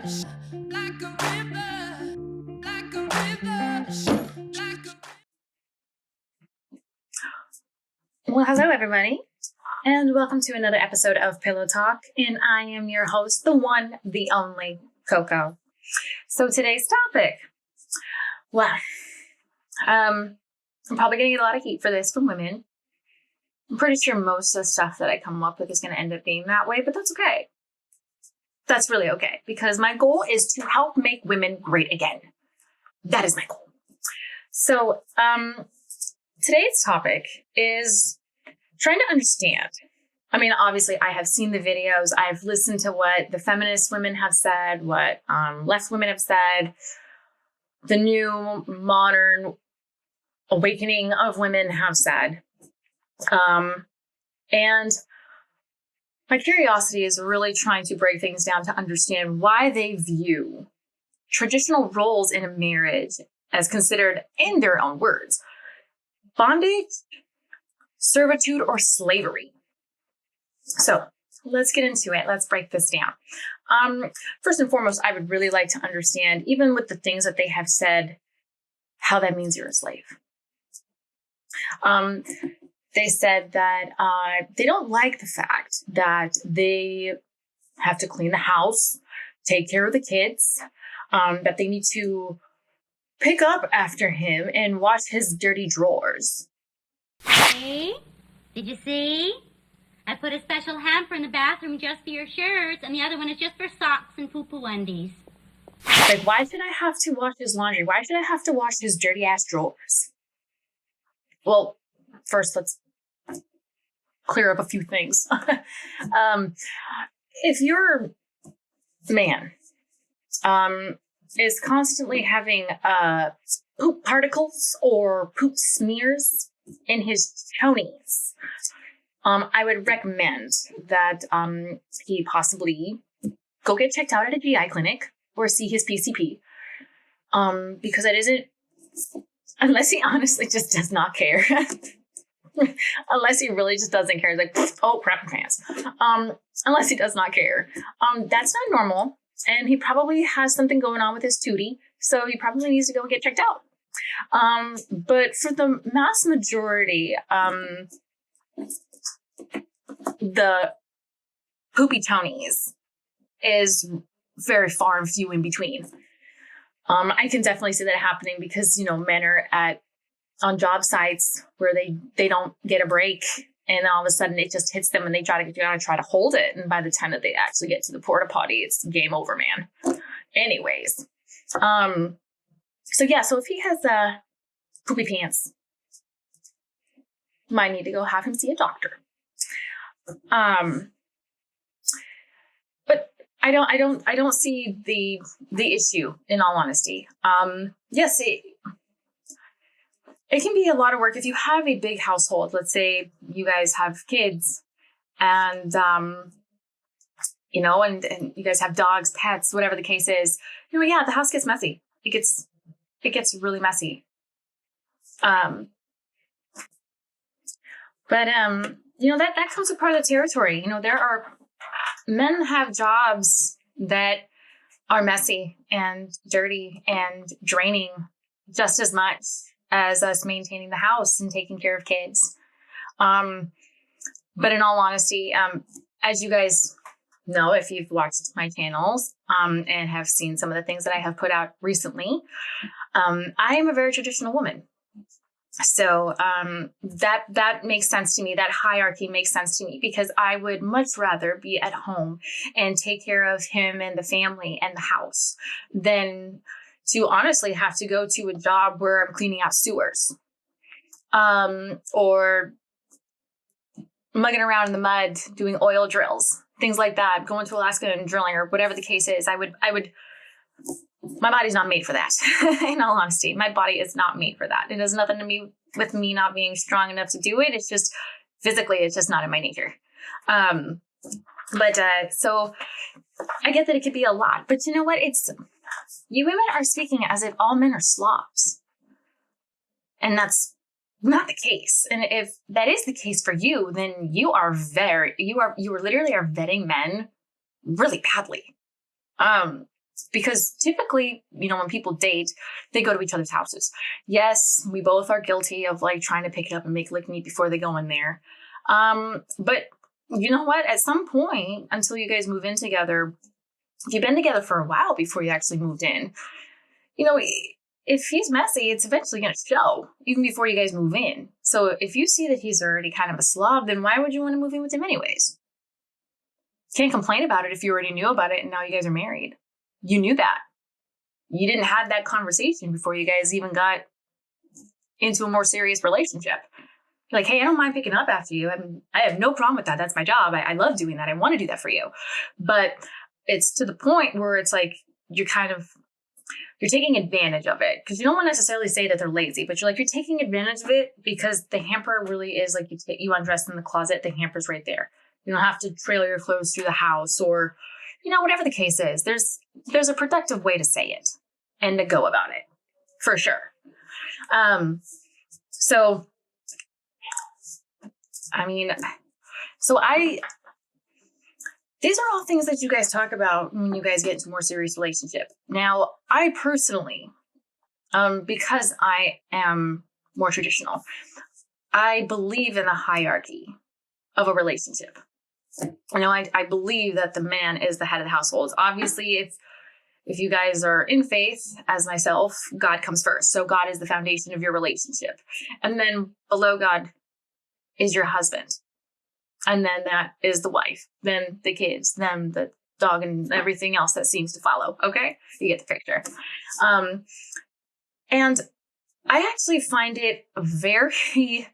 Like a river, like a river, like a... Well, hello, everybody, and welcome to another episode of Pillow Talk. And I am your host, the one, the only, Coco. So today's topic, well, I'm probably going to get a lot of heat for this from women. I'm pretty sure most of the stuff that I come up with is going to end up being that way, but that's okay. That's really okay, because my goal is to help make women great again. That is my goal. So today's topic is trying to understand. I mean, obviously, I have seen the videos. I've listened to what the feminist women have said, what left women have said, the new modern awakening of women have said. And my curiosity is really trying to break things down to understand why they view traditional roles in a marriage as considered, in their own words, bondage, servitude, or slavery. So let's get into it. Let's break this down. First and foremost, I would really like to understand, even with the things that they have said, how that means you're a slave. They said that they don't like the fact that they have to clean the house, take care of the kids, that they need to pick up after him and wash his dirty drawers. Hey, did you see? I put a special hamper in the bathroom just for your shirts, and the other one is just for socks and poo-poo undies. Like, why should I have to wash his laundry? Why should I have to wash his dirty ass drawers? Well, first, let's clear up a few things. If your man is constantly having poop particles or poop smears in his chonies, I would recommend that he possibly go get checked out at a GI clinic or see his PCP, because it isn't, unless he honestly just does not care. Unless he really just doesn't care. He's like, oh, crap my pants. Unless he does not care. That's not normal. And he probably has something going on with his tootie. So he probably needs to go get checked out. But for the mass majority, the poopy tonies is very far and few in between. I can definitely see that happening because, men are on job sites where they don't get a break, and all of a sudden it just hits them and they try to hold it. And by the time that they actually get to the porta potty, it's game over, man. Anyways. So if he has poopy pants, might need to go have him see a doctor. But I don't see the issue, in all honesty. Yes, it can be a lot of work if you have a big household. Let's say you guys have kids and, and you guys have dogs, pets, whatever the case is. Yeah, the house gets messy. It gets really messy. But that comes with part of the territory. Men have jobs that are messy and dirty and draining just as much as us maintaining the house and taking care of kids. But in all honesty, as you guys know, if you've watched my channels and have seen some of the things that I have put out recently, I am a very traditional woman. So that makes sense to me. That hierarchy makes sense to me, because I would much rather be at home and take care of him and the family and the house than to honestly have to go to a job where I'm cleaning out sewers, or mugging around in the mud, doing oil drills, things like that, going to Alaska and drilling, or whatever the case is. My body's not made for that. In all honesty, my body is not made for that. It has nothing to do with me not being strong enough to do it. It's just physically, it's just not in my nature. So I get that it could be a lot, but you know what? You women are speaking as if all men are slobs. And that's not the case. And if that is the case for you, then you literally are vetting men really badly. Because typically, when people date, they go to each other's houses. Yes, we both are guilty of like trying to pick it up and make lick meat before they go in there. But you know what? At some point, until you guys move in together, you've been together for a while before you actually moved in. If he's messy, it's eventually going to show, even before you guys move in. So if you see that he's already kind of a slob, then why would you want to move in with him anyways? Can't complain about it if you already knew about it and now you guys are married. You knew that. You didn't have that conversation before you guys even got into a more serious relationship. You're like, hey, I don't mind picking up after you. I have no problem with that. That's my job. I love doing that. I want to do that for you. But it's to the point where it's like you're taking advantage of it, because you don't want to necessarily say that they're lazy, but you're taking advantage of it because the hamper really is like you undress in the closet, the hamper's right there. You don't have to trailer your clothes through the house or, whatever the case is. There's a productive way to say it and to go about it, for sure. These are all things that you guys talk about when you guys get into a more serious relationship. Now, I personally, because I am more traditional, I believe in the hierarchy of a relationship. I believe that the man is the head of the household. Obviously, if you guys are in faith, as myself, God comes first. So God is the foundation of your relationship. And then below God is your husband. And then that is the wife, then the kids, then the dog, and everything else that seems to follow. Okay? You get the picture. And I actually find it very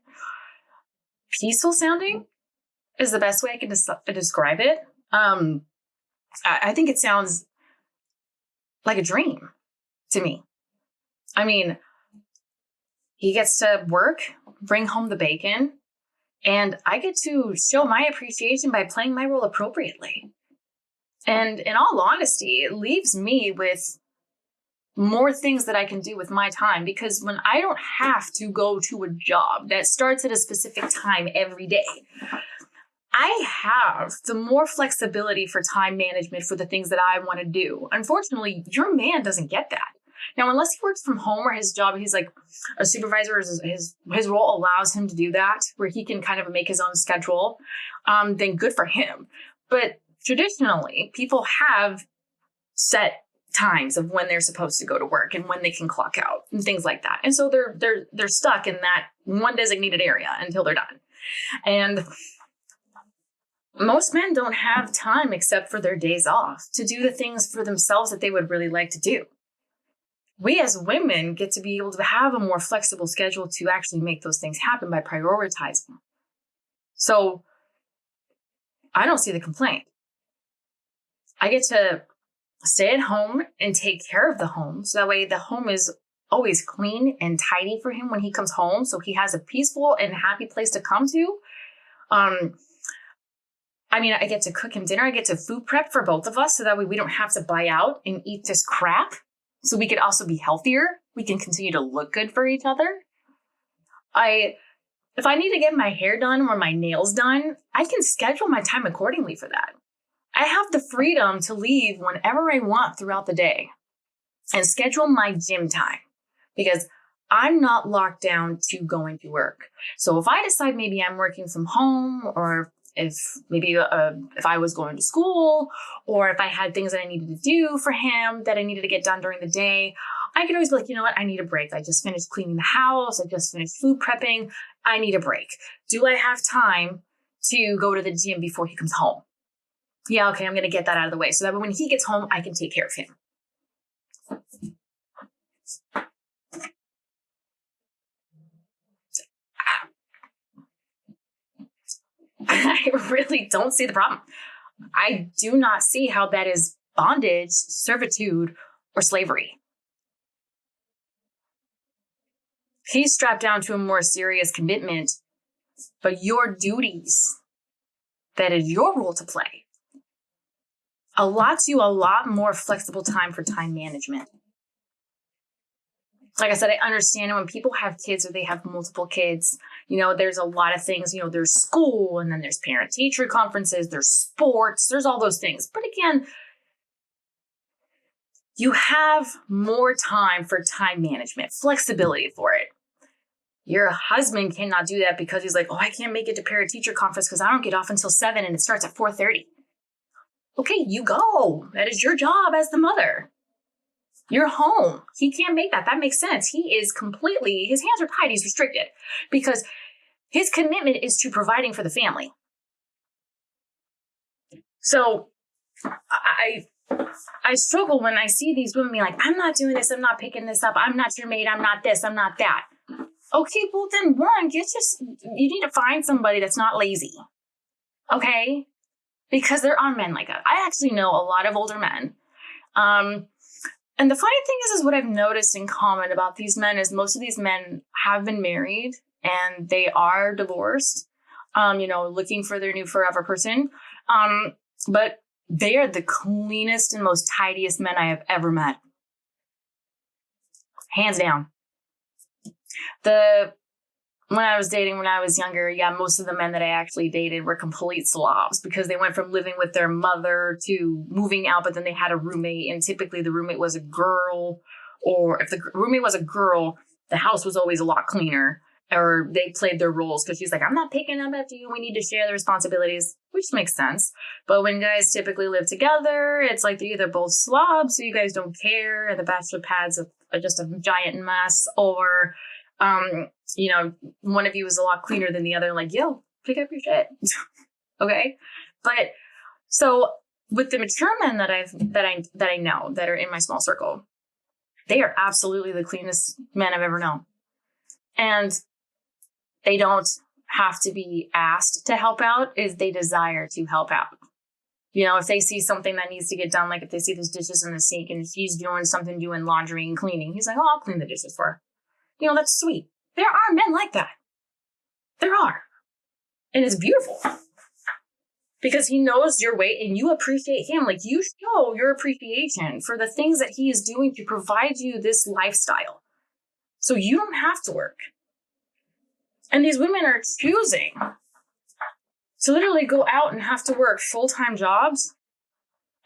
peaceful sounding is the best way I can describe it. I think it sounds like a dream to me. He gets to work, bring home the bacon, and I get to show my appreciation by playing my role appropriately. And in all honesty, it leaves me with more things that I can do with my time, because when I don't have to go to a job that starts at a specific time every day, I have the more flexibility for time management for the things that I want to do. Unfortunately, your man doesn't get that. Now, unless he works from home or his job, he's like a supervisor, his role allows him to do that, where he can kind of make his own schedule, then good for him. But traditionally, people have set times of when they're supposed to go to work and when they can clock out and things like that. And so they're stuck in that one designated area until they're done. And most men don't have time except for their days off to do the things for themselves that they would really like to do. We as women get to be able to have a more flexible schedule to actually make those things happen by prioritizing. So I don't see the complaint. I get to stay at home and take care of the home. So that way the home is always clean and tidy for him when he comes home. So he has a peaceful and happy place to come to. I get to cook him dinner. I get to food prep for both of us. So that way we don't have to buy out and eat this crap. So we could also be healthier. We can continue to look good for each other. If I need to get my hair done or my nails done, I can schedule my time accordingly for that. I have the freedom to leave whenever I want throughout the day and schedule my gym time, because I'm not locked down to going to work. So if I decide maybe I'm working from home, or if I was going to school, or if I had things that I needed to do for him that I needed to get done during the day, I could always be like, you know what? I need a break. I just finished cleaning the house. I just finished food prepping. I need a break. Do I have time to go to the gym before he comes home? Yeah, okay, I'm going to get that out of the way so that when he gets home, I can take care of him. I really don't see the problem. I do not see how that is bondage, servitude, or slavery. He's strapped down to a more serious commitment, but your duties, that is your role to play, allots you a lot more flexible time for time management. Like I said, I understand when people have kids or they have multiple kids, there's a lot of things, there's school, and then there's parent-teacher conferences, there's sports, there's all those things. But again, you have more time for time management, flexibility for it. Your husband cannot do that because he's like, oh, I can't make it to parent teacher conference because I don't get off until 7 and it starts at 4:30. Okay, you go. That is your job as the mother. You're home. He can't make that. That makes sense. He is completely, his hands are tied. He's restricted because his commitment is to providing for the family. So I struggle when I see these women being like, I'm not doing this. I'm not picking this up. I'm not your maid. I'm not this. I'm not that. Okay, well then you need to find somebody that's not lazy. Okay? Because there are men like that. I actually know a lot of older men. And the funny thing is what I've noticed in common about these men is most of these men have been married and they are divorced, looking for their new forever person. But they are the cleanest and most tidiest men I have ever met. Hands down. When I was dating, when I was younger, most of the men that I actually dated were complete slobs because they went from living with their mother to moving out, but then they had a roommate, and typically the roommate was a girl, or if the roommate was a girl, the house was always a lot cleaner, or they played their roles because she's like, I'm not picking up after you. We need to share the responsibilities, which makes sense. But when guys typically live together, it's like they're either both slobs, so you guys don't care, and the bachelor pads are just a giant mess, or one of you is a lot cleaner than the other, like, yo, pick up your shit. Okay. But so with the mature men that I know that are in my small circle, they are absolutely the cleanest men I've ever known. And they don't have to be asked to help out, is they desire to help out. If they see something that needs to get done, like if they see there's dishes in the sink and she's doing laundry and cleaning, he's like, oh, I'll clean the dishes for her. That's sweet. There are men like that. There are. And it's beautiful. Because he knows your weight and you appreciate him. Like, you show your appreciation for the things that he is doing to provide you this lifestyle. So you don't have to work. And these women are choosing to literally go out and have to work full-time jobs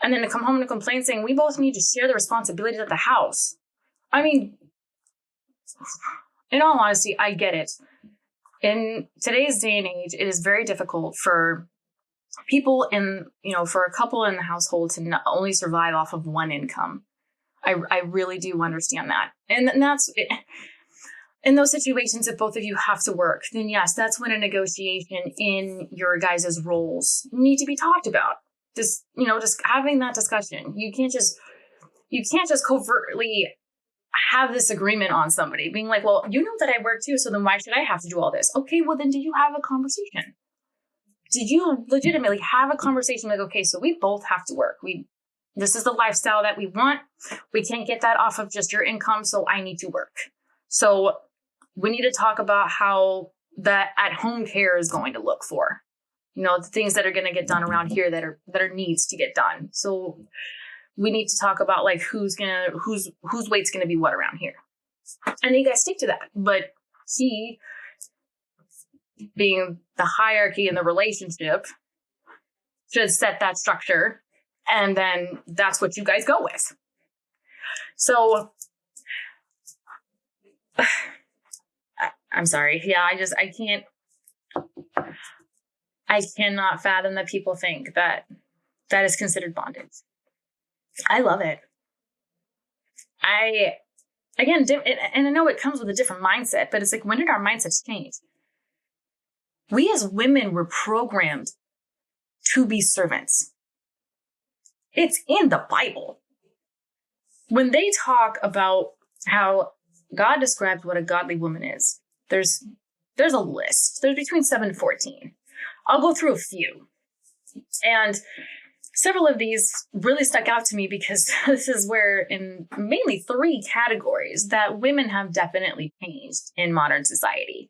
and then to come home and complain saying, we both need to share the responsibilities of the house. I mean, in all honesty, I get it. In today's day and age, it is very difficult for people for a couple in the household to not only survive off of one income. I really do understand that. And that's it. In those situations, if both of you have to work, then yes, that's when a negotiation in your guys' roles need to be talked about. Just having that discussion. You can't just covertly have this agreement on somebody being like, well, you know that I work too, so then why should I have to do all this? Okay, well then, did you have a conversation? Did you legitimately have a conversation like, okay, so we both have to work. This is the lifestyle that we want. We can't get that off of just your income, so I need to work. So we need to talk about how that at-home care is going to look for, the things that are going to get done around here that are needs to get done. So we need to talk about like whose weight's gonna be what around here. And you guys stick to that. But he, being the hierarchy in the relationship, should set that structure, and then that's what you guys go with. So I'm sorry. Yeah, I cannot fathom that people think that is considered bondage. I love it. And I know it comes with a different mindset, but it's like, when did our mindsets change? We as women were programmed to be servants. It's in the Bible. When they talk about how God describes what a godly woman is, there's a list. There's between 7 and 14. I'll go through a few. And several of these really stuck out to me because this is where, in mainly 3 categories, that women have definitely changed in modern society.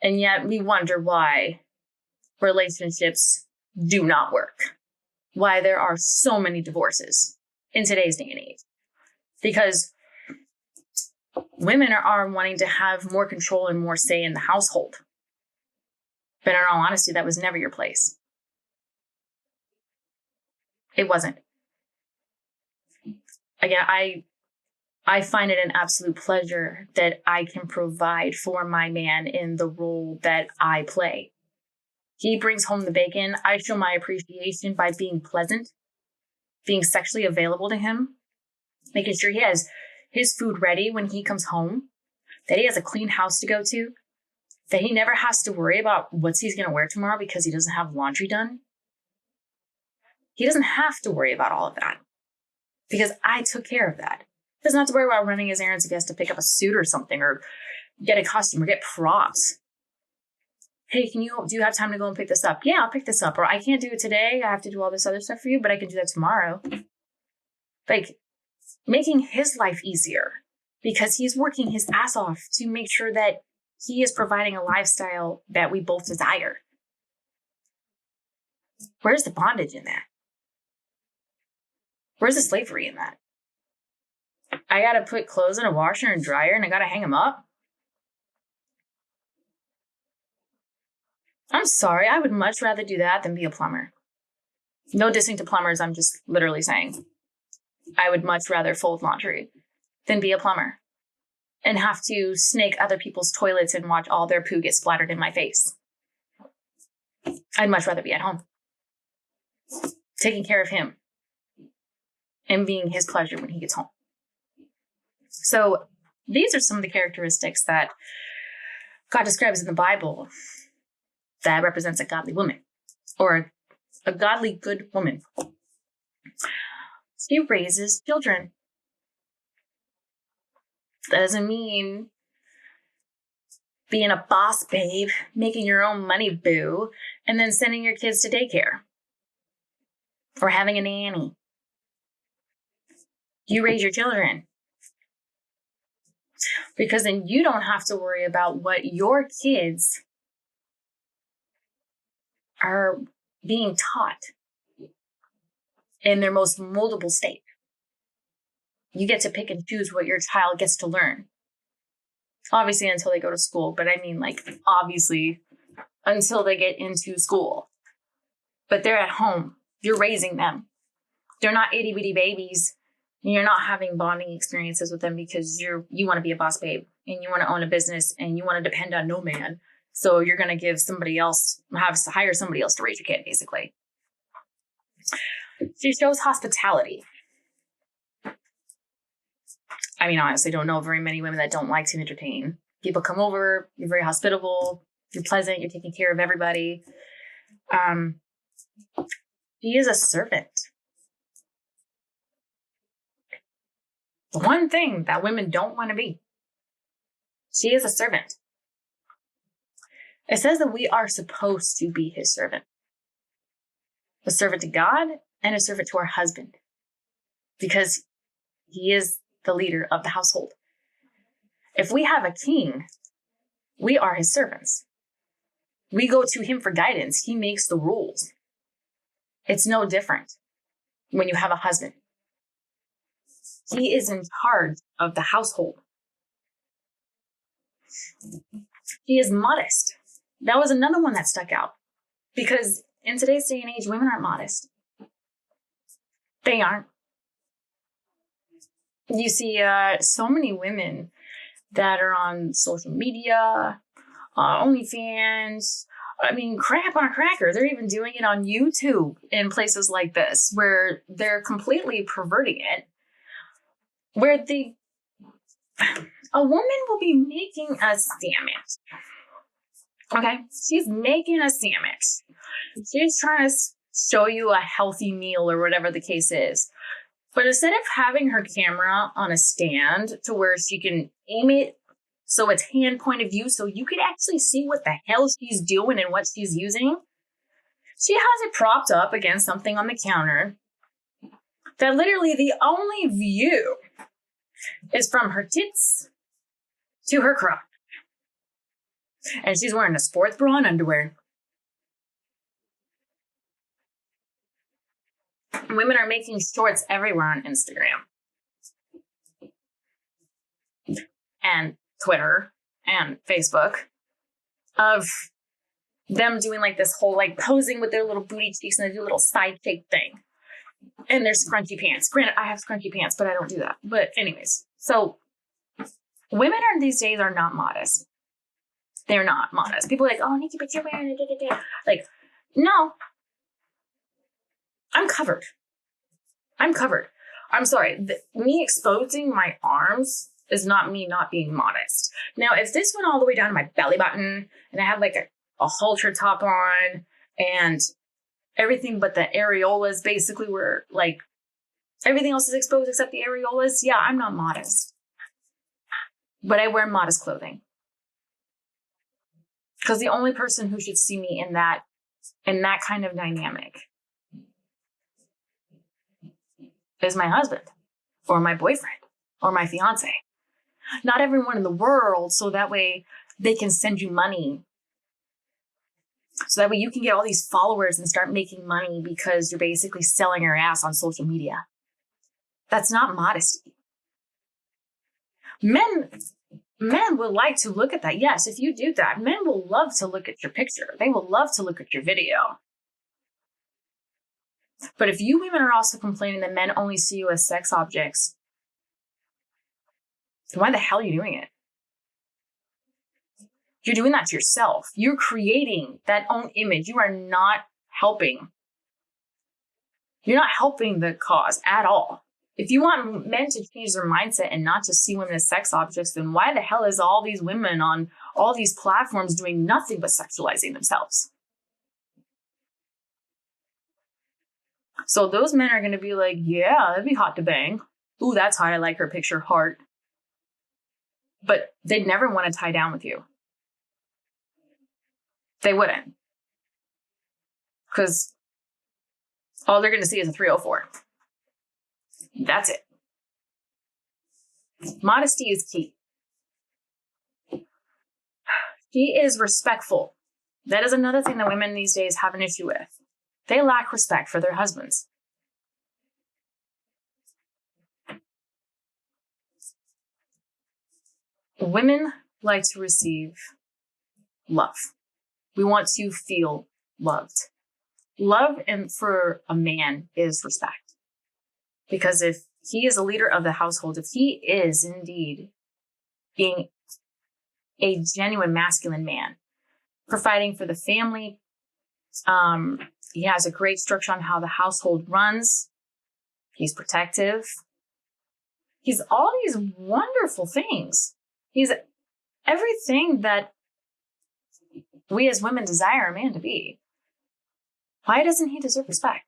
And yet we wonder why relationships do not work. Why there are so many divorces in today's day and age. Because women are wanting to have more control and more say in the household. But in all honesty, that was never your place. It wasn't. again, I find it an absolute pleasure that I can provide for my man in the role that I play. He brings home the bacon. I show my appreciation by being pleasant, being sexually available to him, making sure he has his food ready when he comes home, that he has a clean house to go to, that he never has to worry about what he's going to wear tomorrow because he doesn't have laundry done. He doesn't have to worry about all of that because I took care of that. He doesn't have to worry about running his errands if he has to pick up a suit or something or get a costume or get props. Hey, do you have time to go and pick this up? Yeah, I'll pick this up. Or I can't do it today. I have to do all this other stuff for you, but I can do that tomorrow. Like, making his life easier because he's working his ass off to make sure that he is providing a lifestyle that we both desire. Where's the bondage in that? Where's the slavery in that? I gotta put clothes in a washer and dryer and I gotta hang them up? I'm sorry, I would much rather do that than be a plumber. No dissing to plumbers, I'm just literally saying. I would much rather fold laundry than be a plumber and have to snake other people's toilets and watch all their poo get splattered in my face. I'd much rather be at home, taking care of him and being his pleasure when he gets home. So these are some of the characteristics that God describes in the Bible that represents a godly woman or a godly good woman. She raises children. That doesn't mean being a boss babe, making your own money, boo, and then sending your kids to daycare or having a nanny. You raise your children because then you don't have to worry about what your kids are being taught in their most moldable state. You get to pick and choose what your child gets to learn. Obviously, until they go to school, but I mean, like, obviously, until they get into school. But they're at home. You're raising them. They're not itty bitty babies. You're not having bonding experiences with them because you want to be a boss babe and you want to own a business and you want to depend on no man. So you're going to hire somebody else to raise your kid, basically. She shows hospitality. I mean, honestly, I don't know very many women that don't like to entertain. People come over, you're very hospitable, you're pleasant, you're taking care of everybody. She is a servant. The one thing that women don't want to be. She is a servant. It says that we are supposed to be his servant. A servant to God and a servant to our husband. Because he is the leader of the household. If we have a king, we are his servants. We go to him for guidance. He makes the rules. It's no different when you have a husband. He is in charge of the household. He is modest. That was another one that stuck out. Because in today's day and age, women aren't modest. They aren't. You see so many women that are on social media, OnlyFans. I mean, crap on a cracker. They're even doing it on YouTube in places like this where they're completely perverting it. Where a woman will be making a sandwich. Okay? She's making a sandwich. She's trying to show you a healthy meal or whatever the case is. But instead of having her camera on a stand to where she can aim it so it's hand point of view so you can actually see what the hell she's doing and what she's using, she has it propped up against something on the counter that literally the only view is from her tits to her crotch. And she's wearing a sports bra and underwear. Women are making shorts everywhere on Instagram and Twitter and Facebook of them doing like this whole like posing with their little booty cheeks and they do a little side shake thing. And there's scrunchy pants. Granted, I have scrunchy pants, but I don't do that. But anyways, so women these days are not modest. They're not modest. People are like, oh, Nikki, but you're wearing it. Like, no. I'm covered. I'm sorry. Me exposing my arms is not me not being modest. Now, if this went all the way down to my belly button and I had like a halter top on and everything but the areolas basically were like, everything else is exposed except the areolas, yeah, I'm not modest. But I wear modest clothing. Because the only person who should see me in that kind of dynamic is my husband or my boyfriend or my fiance. Not everyone in the world, so that way they can send you money. So that way you can get all these followers and start making money because you're basically selling your ass on social media. That's not modesty. Men would like to look at that. Yes, if you do that, men will love to look at your picture. They will love to look at your video. But if you women are also complaining that men only see you as sex objects, then why the hell are you doing it? You're doing that to yourself. You're creating that own image. You are not helping. You're not helping the cause at all. If you want men to change their mindset and not just see women as sex objects, then why the hell is all these women on all these platforms doing nothing but sexualizing themselves? So those men are going to be like, yeah, that'd be hot to bang. Ooh, that's hot. I like her picture, heart. But they'd never want to tie down with you. They wouldn't. Because all they're going to see is a 304. That's it. Modesty is key. She is respectful. That is another thing that women these days have an issue with. They lack respect for their husbands. Women like to receive love. We want to feel loved. Love for a man is respect. Because if he is a leader of the household, if he is indeed being a genuine masculine man, providing for the family, he has a great structure on how the household runs, he's protective, he's all these wonderful things. He's everything that we as women desire a man to be. Why doesn't he deserve respect?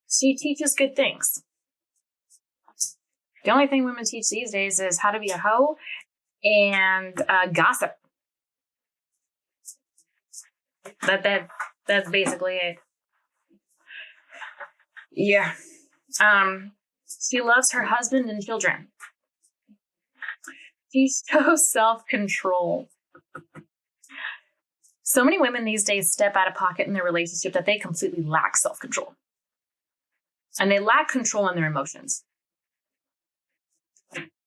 She teaches good things. The only thing women teach these days is how to be a hoe and gossip. That's basically it. Yeah. She loves her husband and children. She shows self-control. So many women these days step out of pocket in their relationship that they completely lack self-control. And they lack control in their emotions.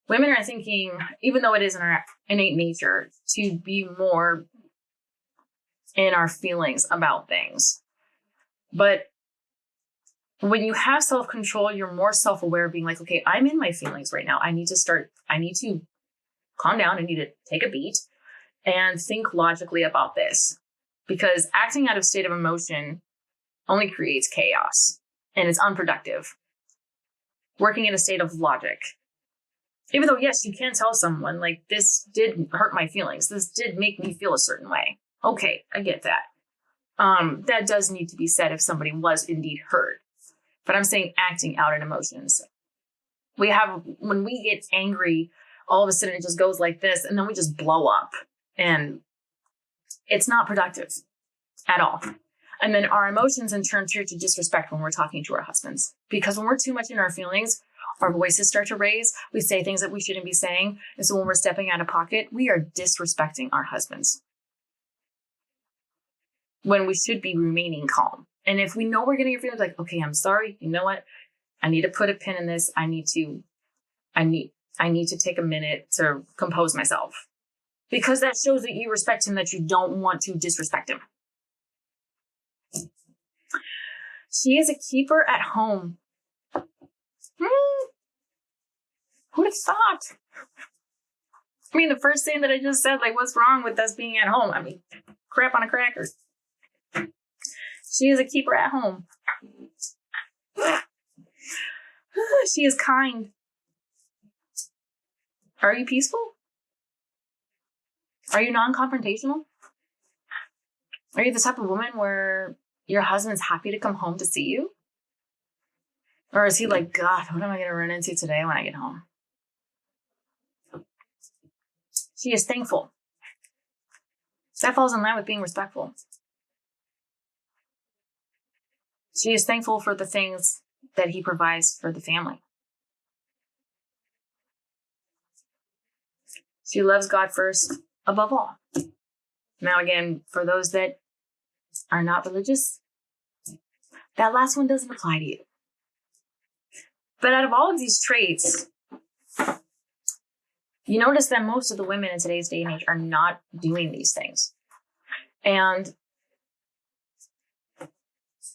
Women are thinking, even though it is in our innate nature, to be more in our feelings about things. But when you have self-control, you're more self-aware, being like, okay, I'm in my feelings right now. I need to calm down. I need to take a beat and think logically about this. Because acting out of state of emotion only creates chaos and it's unproductive. Working in a state of logic. Even though, yes, you can tell someone, like, this did hurt my feelings. This did make me feel a certain way. Okay, I get that. That does need to be said if somebody was indeed hurt. But I'm saying acting out in emotions. When we get angry, all of a sudden it just goes like this, and then we just blow up. And it's not productive at all. And then our emotions in turn turn to disrespect when we're talking to our husbands. Because when we're too much in our feelings, our voices start to raise. We say things that we shouldn't be saying. And so when we're stepping out of pocket, we are disrespecting our husbands. When we should be remaining calm. And if we know we're getting your feelings, like, okay, I'm sorry. You know what? I need to put a pin in this. I need to take a minute to compose myself. Because that shows that you respect him, that you don't want to disrespect him. She is a keeper at home. Who'd have thought? I mean, the first thing that I just said, like, what's wrong with us being at home? I mean, crap on a cracker. She is a keeper at home. She is kind. Are you peaceful? Are you non-confrontational? Are you the type of woman where your husband's happy to come home to see you? Or is he like, God, what am I going to run into today when I get home? She is thankful. That falls in line with being respectful. She is thankful for the things that he provides for the family. She loves God first, above all. Now, again, for those that are not religious, that last one doesn't apply to you. But out of all of these traits, you notice that most of the women in today's day and age are not doing these things. And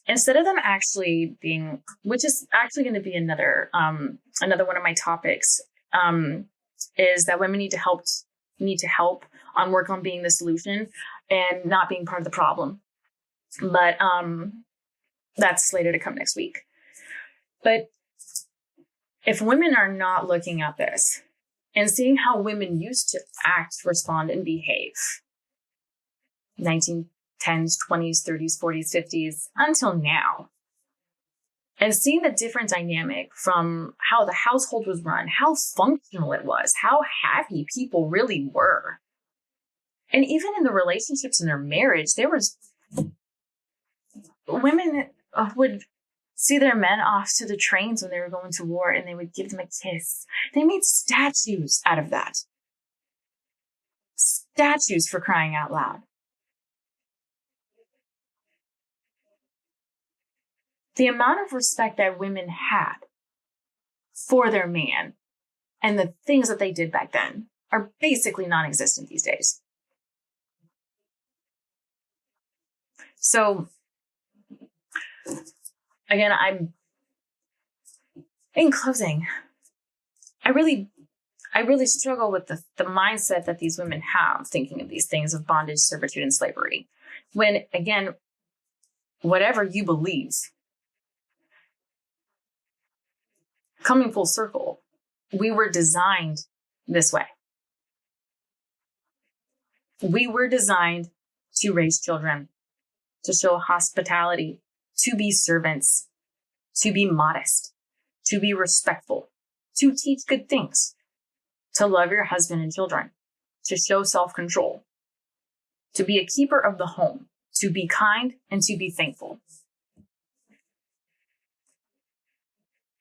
instead of them actually being, which is actually going to be another one of my topics, is that women need to help on work on being the solution and not being part of the problem. But that's slated to come next week. But if women are not looking at this and seeing how women used to act, respond, and behave, 1910s, 20s, 30s, 40s, 50s, until now, and seeing the different dynamic from how the household was run, how functional it was, how happy people really were. And even in the relationships in their marriage, there was women would see their men off to the trains when they were going to war and they would give them a kiss. They made statues out of that. Statues, for crying out loud. The amount of respect that women had for their man and the things that they did back then are basically non-existent these days. So, again, in closing, I really struggle with the mindset that these women have thinking of these things of bondage, servitude, and slavery. When, again, whatever you believe, coming full circle, we were designed this way. We were designed to raise children, to show hospitality, to be servants, to be modest, to be respectful, to teach good things, to love your husband and children, to show self-control, to be a keeper of the home, to be kind, and to be thankful.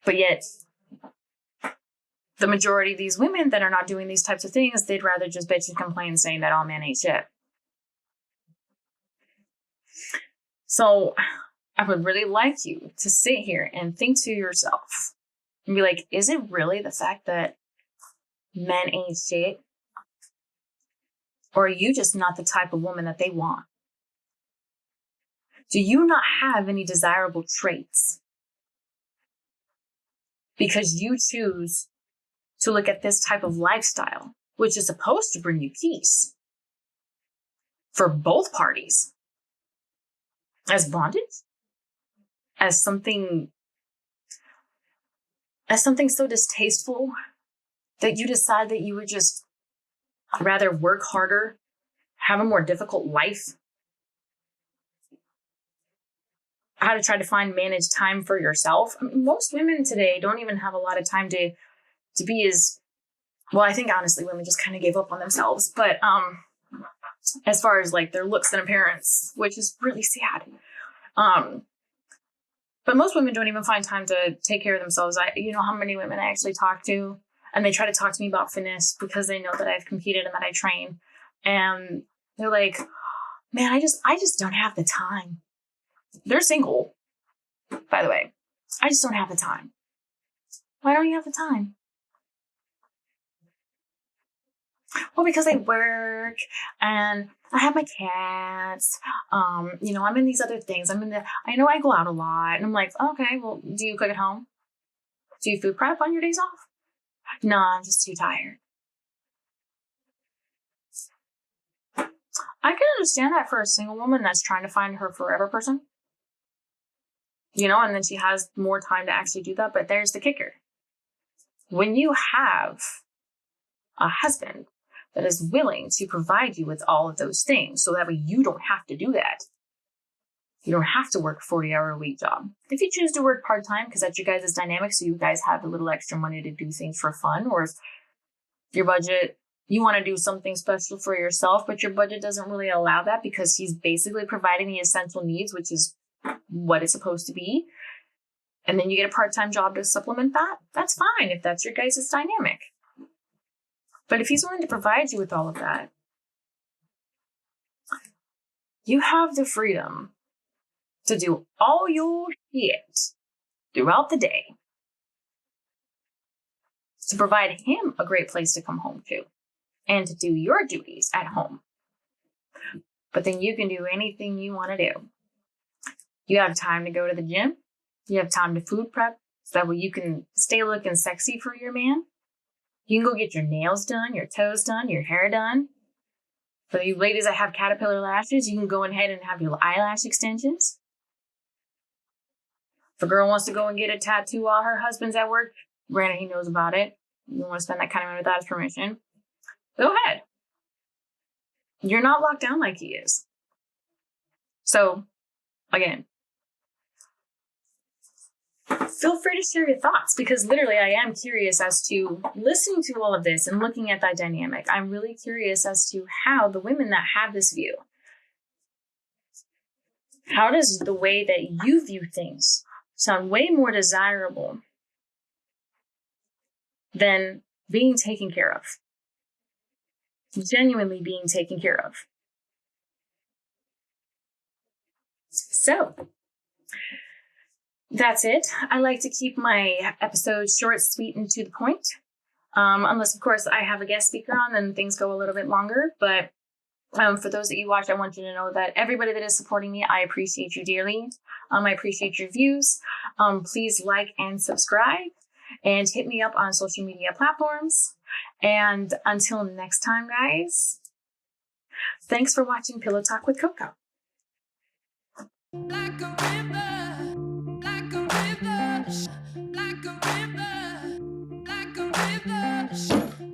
But yet, the majority of these women that are not doing these types of things, they'd rather just bitch and complain saying that all men ain't shit. So I would really like you to sit here and think to yourself and be like, is it really the fact that men ain't shit? Or are you just not the type of woman that they want? Do you not have any desirable traits? Because you choose to look at this type of lifestyle, which is supposed to bring you peace for both parties, as bondage, as something so distasteful that you decide that you would just rather work harder, have a more difficult life, how to try to manage time for yourself. I mean, most women today don't even have a lot of time to be as, well, I think honestly women just kind of gave up on themselves, but as far as like their looks and appearance, which is really sad. But most women don't even find time to take care of themselves. You know how many women I actually talk to, and they try to talk to me about fitness because they know that I've competed and that I train. And they're like, man, I just don't have the time. They're single, by the way. I just don't have the time. Why don't you have the time? Well, because I work and I have my cats. I'm in these other things. I know I go out a lot. And I'm like, okay, well, do you cook at home? Do you food prep on your days off? No, I'm just too tired. I can understand that for a single woman that's trying to find her forever person. And then she has more time to actually do that. But there's the kicker. When you have a husband that is willing to provide you with all of those things, so that way you don't have to do that. You don't have to work a 40-hour-a-week job. If you choose to work part-time, because that's your guys' dynamic, so you guys have a little extra money to do things for fun, or if your budget, you want to do something special for yourself, but your budget doesn't really allow that because he's basically providing the essential needs, which is what it's supposed to be. And then you get a part-time job to supplement that. That's fine if that's your guys' dynamic. But if he's willing to provide you with all of that, you have the freedom to do all your shit throughout the day to provide him a great place to come home to and to do your duties at home. But then you can do anything you want to do. You have time to go to the gym. You have time to food prep so that way you can stay looking sexy for your man. You can go get your nails done, your toes done, your hair done. For you ladies that have caterpillar lashes, you can go ahead and have your eyelash extensions. If a girl wants to go and get a tattoo while her husband's at work, granted he knows about it, you want to spend that kind of money without his permission, go ahead. You're not locked down like he is. So, again, feel free to share your thoughts, because literally I am curious as to listening to all of this and looking at that dynamic. I'm really curious as to how the women that have this view, how does the way that you view things sound way more desirable than being taken care of? Genuinely being taken care of. So, that's it. I like to keep my episodes short, sweet, and to the point. Unless, of course, I have a guest speaker on, then things go a little bit longer. But for those that you watch, I want you to know that everybody that is supporting me, I appreciate you dearly. I appreciate your views. Please like and subscribe and hit me up on social media platforms. And until next time, guys, thanks for watching Pillow Talk with Coco. Like a river, like a river, like a river, like a river,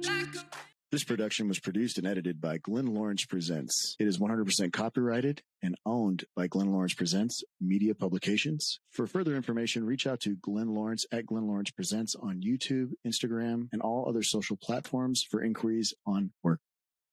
like a... This production was produced and edited by Glenn Lawrence Presents. It is 100% copyrighted and owned by Glenn Lawrence Presents Media Publications. For further information, reach out to Glenn Lawrence at Glenn Lawrence Presents on YouTube, Instagram, and all other social platforms for inquiries on work.